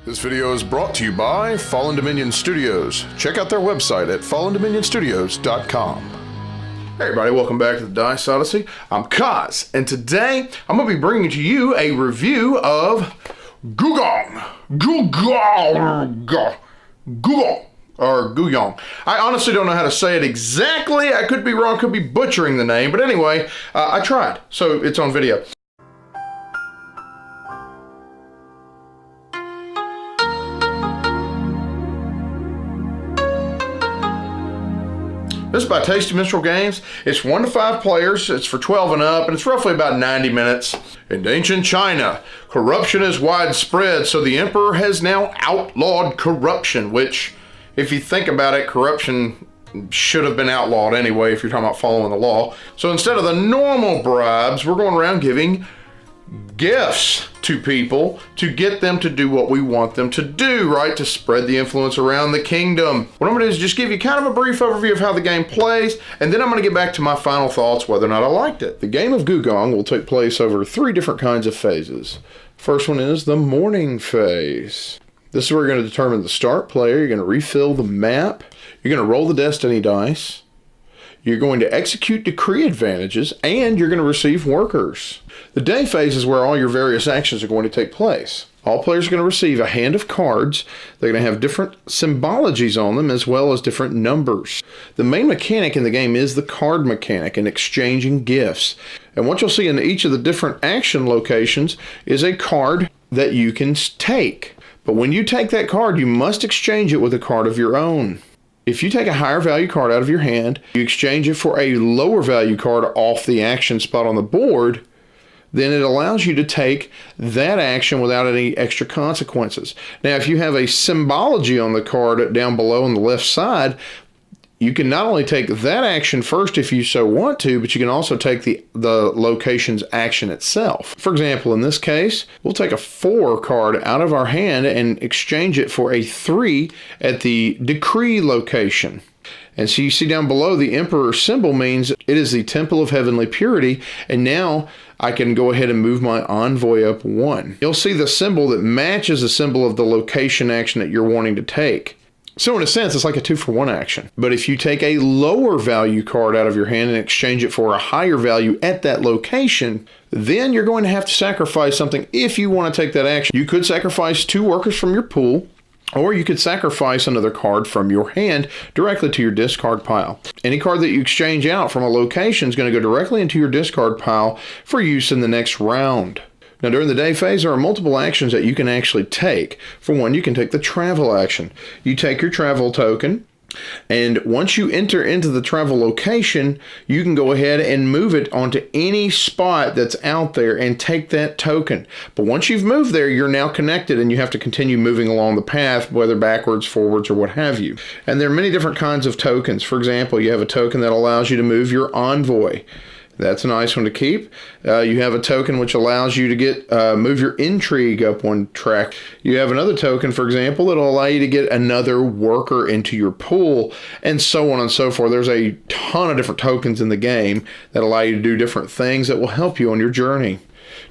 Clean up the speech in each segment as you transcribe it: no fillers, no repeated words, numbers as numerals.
This video is brought to you by Fallen Dominion Studios. Check out their website at fallendominionstudios.com. Hey everybody, welcome back to the Dice Odyssey. I'm Kaz, and today I'm going to be bringing to you a review of Gugong. Or Gugong. I honestly don't know how to say it exactly. I could be wrong, could be butchering the name, but anyway, I tried, so it's on video. This is by Tasty Minstrel Games. It's 1 to 5 players, it's for 12 and up, and it's roughly about 90 minutes. In ancient China, corruption is widespread, so the emperor has now outlawed corruption, which, if you think about it, corruption should have been outlawed anyway if you're talking about following the law. So instead of the normal bribes, we're going around giving gifts to people to get them to do what we want them to do, right? To spread the influence around the kingdom. What I'm going to do is just give you kind of a brief overview of how the game plays, and then I'm going to get back to my final thoughts whether or not I liked it. The game of Gugong will take place over 3 different kinds of phases. First one is the morning phase. This is where you're going to determine the start player. You're going to refill the map. You're going to roll the destiny dice. You're going to execute decree advantages, and you're going to receive workers. The day phase is where all your various actions are going to take place. All players are going to receive a hand of cards. They're going to have different symbologies on them as well as different numbers. The main mechanic in the game is the card mechanic and exchanging gifts. And what you'll see in each of the different action locations is a card that you can take. But when you take that card, you must exchange it with a card of your own. If you take a higher value card out of your hand, you exchange it for a lower value card off the action spot on the board, then it allows you to take that action without any extra consequences. Now, if you have a symbology on the card down below on the left side, you can not only take that action first if you so want to, but you can also take the location's action itself. For example, in this case, we'll take a 4 card out of our hand and exchange it for a 3 at the decree location. And so you see down below, the Emperor symbol means it is the Temple of Heavenly Purity, and now I can go ahead and move my envoy up 1. You'll see the symbol that matches the symbol of the location action that you're wanting to take. So in a sense, it's like a 2-for-1 action. But if you take a lower value card out of your hand and exchange it for a higher value at that location, then you're going to have to sacrifice something if you want to take that action. You could sacrifice 2 workers from your pool, or you could sacrifice another card from your hand directly to your discard pile. Any card that you exchange out from a location is going to go directly into your discard pile for use in the next round. Now, during the day phase, there are multiple actions that you can actually take. For one, you can take the travel action. You take your travel token, and once you enter into the travel location, you can go ahead and move it onto any spot that's out there and take that token. But once you've moved there, you're now connected and you have to continue moving along the path, whether backwards, forwards, or what have you. And there are many different kinds of tokens. For example, you have a token that allows you to move your envoy. That's a nice one to keep. You have a token which allows you to get move your intrigue up 1 track. You have another token, for example, that will allow you to get another worker into your pool, and so on and so forth. There's a ton of different tokens in the game that allow you to do different things that will help you on your journey.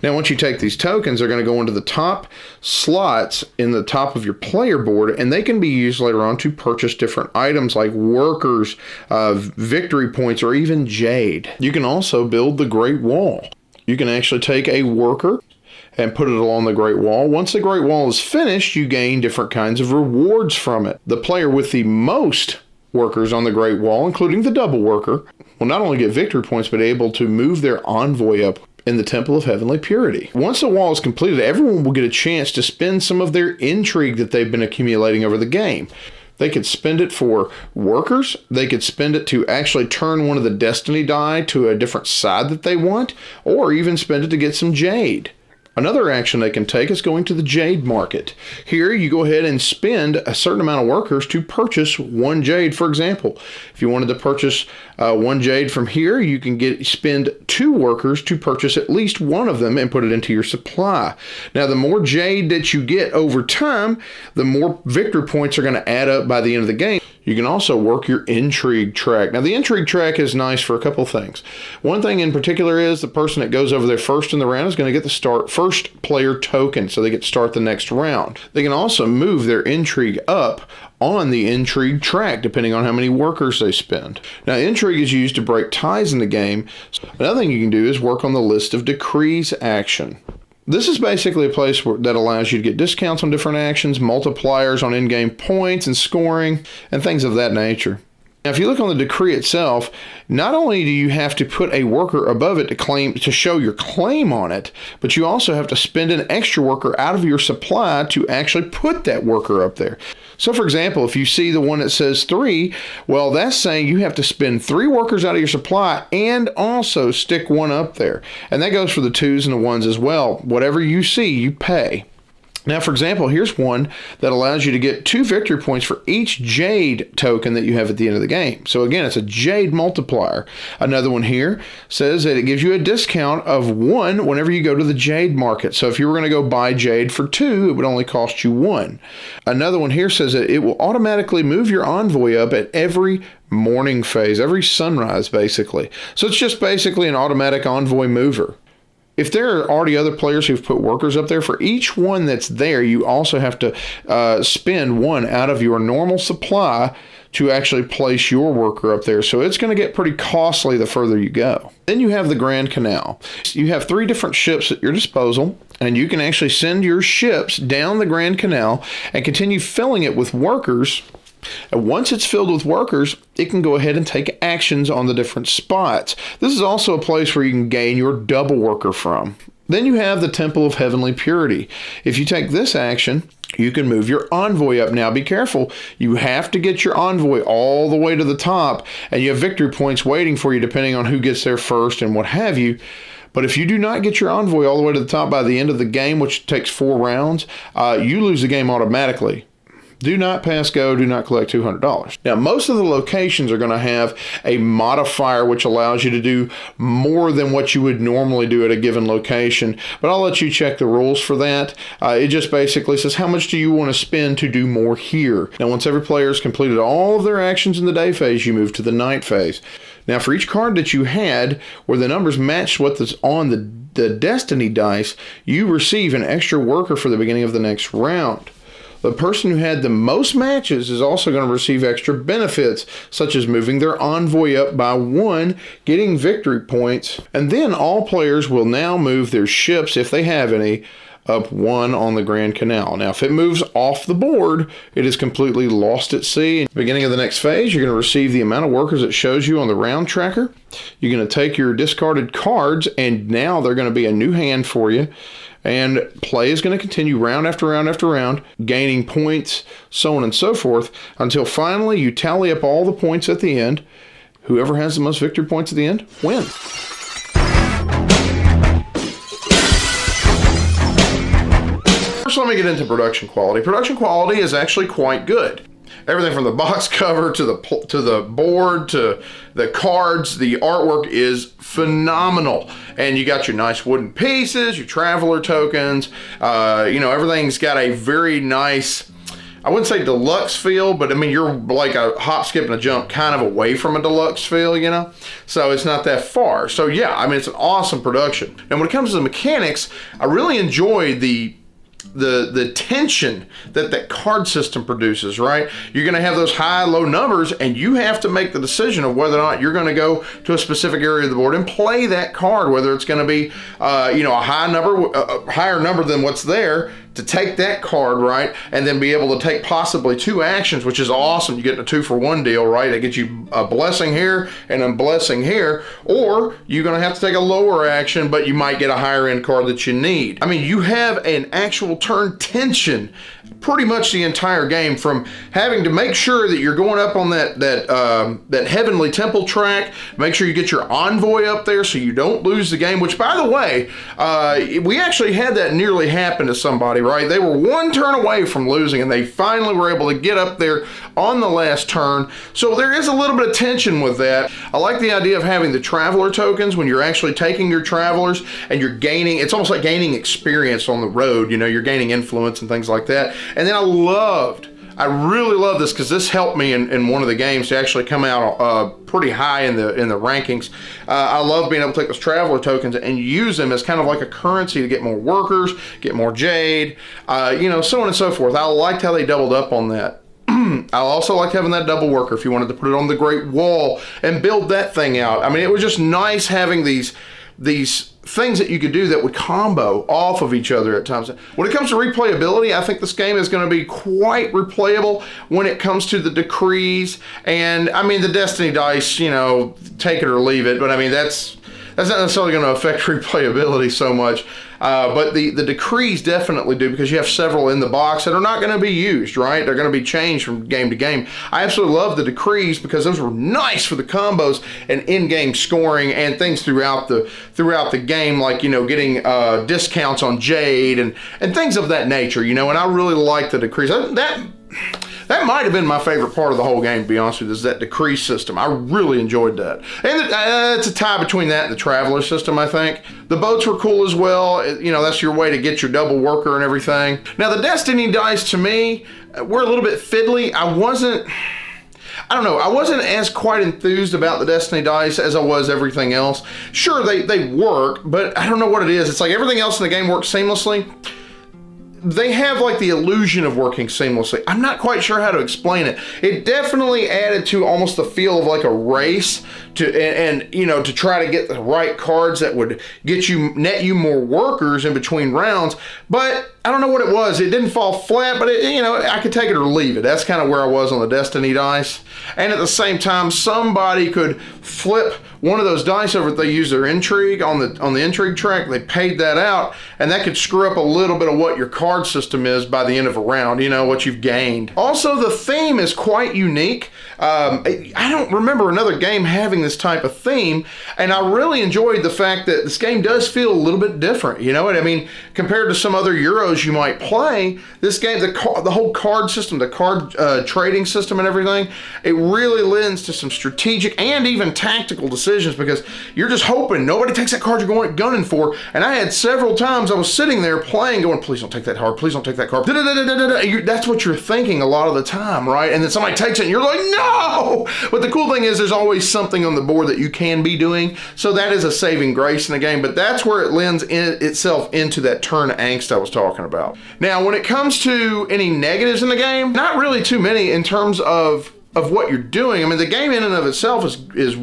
Now, once you take these tokens, they're going to go into the top slots in the top of your player board, and they can be used later on to purchase different items like workers, victory points, or even jade. You can also build the Great Wall. You can actually take a worker and put it along the Great Wall. Once the Great Wall is finished, you gain different kinds of rewards from it. The player with the most workers on the Great Wall, including the double worker, will not only get victory points, but able to move their envoy up in the Temple of Heavenly Purity. Once the wall is completed, everyone will get a chance to spend some of their intrigue that they've been accumulating over the game. They could spend it for workers. They could spend it to actually turn one of the destiny die to a different side that they want, or even spend it to get some jade. Another action they can take is going to the jade market. Here, you go ahead and spend a certain amount of workers to purchase 1 jade. For example, if you wanted to purchase 1 jade from here, you can spend 2 workers to purchase at least one of them and put it into your supply. Now, the more jade that you get over time, the more victory points are going to add up by the end of the game. You can also work your intrigue track. Now, the intrigue track is nice for a couple things. One thing in particular is the person that goes over there first in the round is going to get the first player token, so they get to start the next round. They can also move their intrigue up on the intrigue track, depending on how many workers they spend. Now, intrigue is used to break ties in the game. Another thing you can do is work on the list of decrees action. This is basically a place that allows you to get discounts on different actions, multipliers on in-game points and scoring, and things of that nature. Now, if you look on the decree itself, not only do you have to put a worker above it to show your claim on it, but you also have to spend an extra worker out of your supply to actually put that worker up there. So, for example, if you see the one that says 3, well, that's saying you have to spend 3 workers out of your supply and also stick one up there. And that goes for the 2s and the 1s as well. Whatever you see, you pay. Now, for example, here's one that allows you to get 2 victory points for each jade token that you have at the end of the game. So again, it's a jade multiplier. Another one here says that it gives you a discount of 1 whenever you go to the jade market. So if you were going to go buy jade for 2, it would only cost you 1. Another one here says that it will automatically move your envoy up at every morning phase, every sunrise, basically. So it's just basically an automatic envoy mover. If there are already other players who've put workers up there, for each one that's there, you also have to spend 1 out of your normal supply to actually place your worker up there. So it's going to get pretty costly the further you go. Then you have the Grand Canal. You have 3 different ships at your disposal, and you can actually send your ships down the Grand Canal and continue filling it with workers. And once it's filled with workers, it can go ahead and take actions on the different spots. This is also a place where you can gain your double worker from. Then you have the Temple of Heavenly Purity. If you take this action, you can move your envoy up. Now, be careful. You have to get your envoy all the way to the top, and you have victory points waiting for you depending on who gets there first and what have you. But if you do not get your envoy all the way to the top by the end of the game, which takes 4 rounds, you lose the game automatically. Do not pass go, do not collect $200. Now, most of the locations are going to have a modifier which allows you to do more than what you would normally do at a given location, but I'll let you check the rules for that. It just basically says, how much do you want to spend to do more here? Now, once every player has completed all of their actions in the day phase, you move to the night phase. Now, for each card that you had where the numbers matched what's on the Destiny dice, you receive an extra worker for the beginning of the next round. The person who had the most matches is also going to receive extra benefits, such as moving their envoy up by 1, getting victory points, and then all players will now move their ships, if they have any, up 1 on the Grand Canal. Now, if it moves off the board, it is completely lost at sea. At the beginning of the next phase, you're going to receive the amount of workers it shows you on the round tracker. You're going to take your discarded cards, and now they're going to be a new hand for you. And play is going to continue round after round after round, gaining points, so on and so forth, until finally you tally up all the points at the end. Whoever has the most victory points at the end wins. First, let me get into production quality. Production quality is actually quite good. Everything from the box cover to the board to the cards, the artwork is phenomenal. And you got your nice wooden pieces, your traveler tokens. Everything's got a very nice, I wouldn't say deluxe feel, but I mean, you're like a hop, skip, and a jump kind of away from a deluxe feel, So it's not that far. So yeah, I mean, it's an awesome production. And when it comes to the mechanics, I really enjoy the tension that card system produces, right? You're going to have those high, low numbers, and you have to make the decision of whether or not you're going to go to a specific area of the board and play that card, whether it's going to be, a higher number than what's there, to take that card, right, and then be able to take possibly 2 actions, which is awesome. You get a 2-for-1 deal, right? It gets you a blessing here and a blessing here, or you're going to have to take a lower action, but you might get a higher end card that you need. I mean, you have an actual turn tension pretty much the entire game, from having to make sure that you're going up on that Heavenly Temple track, make sure you get your envoy up there so you don't lose the game, which, by the way, we actually had that nearly happen to somebody right? They were one turn away from losing, and they finally were able to get up there on the last turn. So there is a little bit of tension with that. I like the idea of having the traveler tokens when you're actually taking your travelers and you're gaining, it's almost like gaining experience on the road. You know, you're gaining influence and things like that. And then I really love this because this helped me in one of the games to actually come out pretty high in the rankings. I love being able to take those traveler tokens and use them as kind of like a currency to get more workers, get more jade, you know, so on and so forth. I liked how they doubled up on that. I also liked having that double worker if you wanted to put it on the Great Wall and build that thing out. I mean, it was just nice having these things that you could do that would combo off of each other at times. When it comes to replayability, I think this game is going to be quite replayable when it comes to the decrees. And I mean, the Destiny dice, you know, take it or leave it. But I mean, that's not necessarily going to affect replayability so much. But the decrees definitely do, because you have several in the box that are not going to be used, right? They're going to be changed from game to game. I absolutely love the decrees because those were nice for the combos and in-game scoring and things throughout the game, like, you know, getting discounts on Jade and things of that nature, you know, and I really like the decrees. That might have been my favorite part of the whole game, to be honest with you, is that decree system. I really enjoyed that. And it's a tie between that and the traveler system, I think. The boats were cool as well. You know, that's your way to get your double worker and everything. Now, the Destiny dice, to me, were a little bit fiddly. I wasn't as quite enthused about the Destiny dice as I was everything else. Sure, they work, but I don't know what it is. It's like everything else in the game works seamlessly. They have like the illusion of working seamlessly. I'm not quite sure how to explain it. It definitely added to almost the feel of like a race and you know, to try to get the right cards that would net you more workers in between rounds. But I don't know what it was. It didn't fall flat, but you know, I could take it or leave it. That's kind of where I was on the Destiny dice. And at the same time, somebody could flip one of those dice over if they use their intrigue on the intrigue track. They paid that out, and that could screw up a little bit of what your card system is by the end of a round, you know, what you've gained. Also, the theme is quite unique. I don't remember another game having this type of theme, and I really enjoyed the fact that this game does feel a little bit different, you know what I mean? Compared to some other Euros you might play, this game, the whole card system, the card trading system and everything, it really lends to some strategic and even tactical decisions, because you're just hoping nobody takes that card you're gunning for. And I had several times I was sitting there playing going, please don't take that card, please don't take that card. That's what you're thinking a lot of the time, right? And then somebody takes it and you're like, no! But the cool thing is there's always something on the board that you can be doing, so that is a saving grace in the game. But that's where it lends itself into that turn angst I was talking about. Now, when it comes to any negatives in the game, not really too many in terms of what you're doing. I mean, the game in and of itself is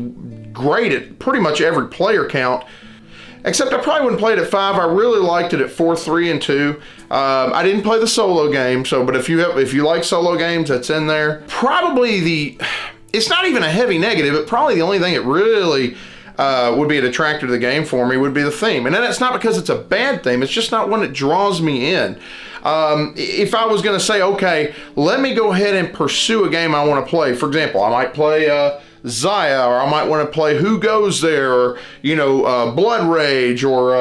great at pretty much every player count, except I probably wouldn't play it at 5. I really liked it at 4, 3, and 2. I didn't play the solo game, but if you like solo games, that's in there. Probably it's not even a heavy negative, but probably the only thing it really would be a detractor to the game for me would be the theme. And then it's not because it's a bad theme, it's just not one that draws me in. If I was going to say, okay, let me go ahead and pursue a game I want to play. For example, I might play Zaya, or I might want to play Who Goes There, or, you know, Blood Rage, or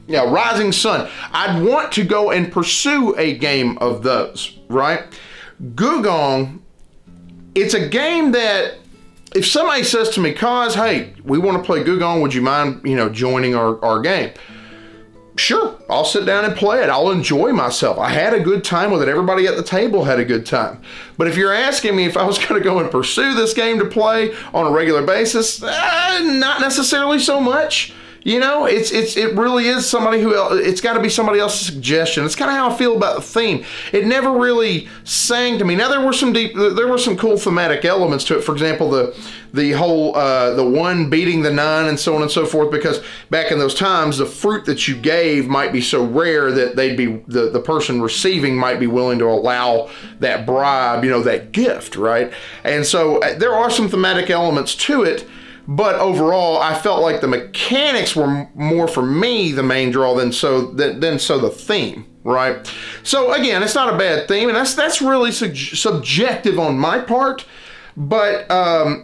Rising Sun. I'd want to go and pursue a game of those, right? Gugong, it's a game that if somebody says to me, Kaz, hey, we want to play Gugong, would you mind, you know, joining our game? Sure, I'll sit down and play it. I'll enjoy myself. I had a good time with it. Everybody at the table had a good time. But if you're asking me if I was going to go and pursue this game to play on a regular basis, not necessarily so much. You know, it really is somebody who else, it's got to be somebody else's suggestion. It's kind of how I feel about the theme. It never really sang to me. Now there were some cool thematic elements to it. For example, the whole the 1 beating the 9 and so on and so forth, because back in those times the fruit that you gave might be so rare that the person receiving might be willing to allow that bribe, you know, that gift, right? And so there are some thematic elements to it. But overall, I felt like the mechanics were more for me the main draw than the theme, right? So again, it's not a bad theme, and that's really subjective on my part. but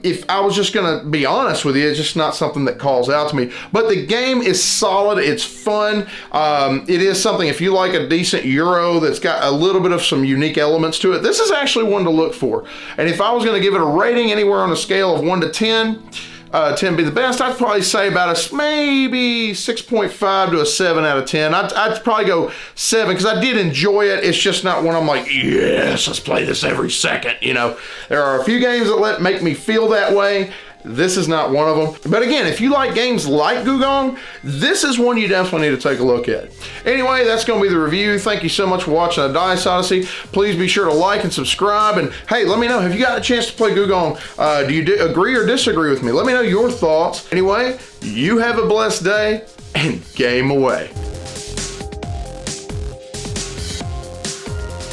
if I was just gonna be honest with you, it's just not something that calls out to me. But the game is solid, it's fun. It is something, if you like a decent Euro that's got a little bit of some unique elements to it, this is actually one to look for. And if I was gonna give it a rating anywhere on a scale of 1 to 10, 10 be the best, I'd probably say about a maybe 6.5 to a 7 out of 10. I'd probably go 7 because I did enjoy it. It's just not one I'm like, yes, let's play this every second. You know, there are a few games that make me feel that way. This is not one of them. But again, if you like games like Gugong, this is one you definitely need to take a look at. Anyway, that's going to be the review. Thank you so much for watching The Dice Odyssey. Please be sure to like and subscribe. And hey, let me know, have you got a chance to play Gugong? Do you agree or disagree with me? Let me know your thoughts. Anyway, you have a blessed day and game away.